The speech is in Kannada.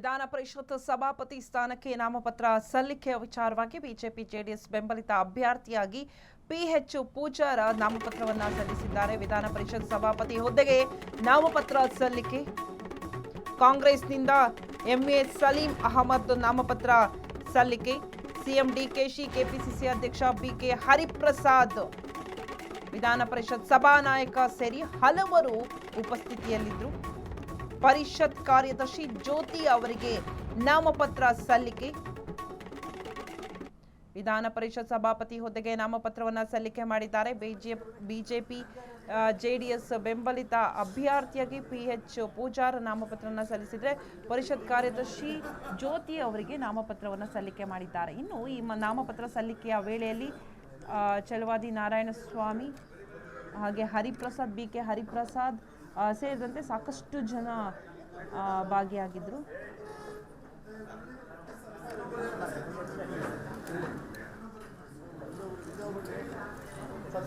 ವಿಧಾನ ಪರಿಷತ್ ಸಭಾಪತಿ ಸ್ಥಾನಕ್ಕೆ ನಾಮಪತ್ರ ಸಲ್ಲಿಕೆಯ ವಿಚಾರವಾಗಿ ಬಿಜೆಪಿ ಜೆಡಿಎಸ್ ಬೆಂಬಲಿತ ಅಭ್ಯರ್ಥಿಯಾಗಿ ಪಿಎಚ್ ಪೂಜಾರ ನಾಮಪತ್ರವನ್ನು ಸಲ್ಲಿಸಿದ್ದಾರೆ. ವಿಧಾನ ಪರಿಷತ್ ಸಭಾಪತಿ ಹುದ್ದೆಗೆ ನಾಮಪತ್ರ ಸಲ್ಲಿಕೆ. ಕಾಂಗ್ರೆಸ್ನಿಂದ ಎಂಎ ಸಲೀಂ ಅಹಮದ್ ನಾಮಪತ್ರ ಸಲ್ಲಿಕೆ. ಸಿಎಂ ಡಿಕೆಶಿ, ಕೆಪಿಸಿಸಿ ಅಧ್ಯಕ್ಷ ಬಿಕೆ ಹರಿಪ್ರಸಾದ್, ವಿಧಾನ ಪರಿಷತ್ ಸಭಾನಾಯಕ ಸೇರಿ ಹಲವರು ಉಪಸ್ಥಿತಿಯಲ್ಲಿದ್ದರು. ಪರಿಷತ್ ಕಾರ್ಯದರ್ಶಿ ಜ್ಯೋತಿ ಅವರಿಗೆ ನಾಮಪತ್ರ ಸಲ್ಲಿಕೆ. ವಿಧಾನ ಪರಿಷತ್ ಸಭಾಪತಿ ಹುದ್ದೆಗೆ ನಾಮಪತ್ರವನ್ನು ಸಲ್ಲಿಕೆ ಮಾಡಿದ್ದಾರೆ. ಬಿಜೆಪಿ ಜೆಡಿಎಸ್ ಬೆಂಬಲಿತ ಅಭ್ಯರ್ಥಿಯಾಗಿ ಪಿಎಚ್ ಪೂಜಾರ್ ನಾಮಪತ್ರವನ್ನು ಸಲ್ಲಿಸಿದರೆ ಪರಿಷತ್ ಕಾರ್ಯದರ್ಶಿ ಜ್ಯೋತಿ ಅವರಿಗೆ ನಾಮಪತ್ರವನ್ನು ಸಲ್ಲಿಕೆ ಮಾಡಿದ್ದಾರೆ. ಇನ್ನು ಈ ನಾಮಪತ್ರ ಸಲ್ಲಿಕೆಯ ವೇಳೆಯಲ್ಲಿ ಚಲವಾದಿ ನಾರಾಯಣಸ್ವಾಮಿ, ಹಾಗೆ ಹರಿಪ್ರಸಾದ್, ಬಿಕೆ ಹರಿಪ್ರಸಾದ್ ಸೇರಿದಂತೆ ಸಾಕಷ್ಟು ಜನ ಭಾಗಿಯಾಗಿದ್ದರು. ಸರ್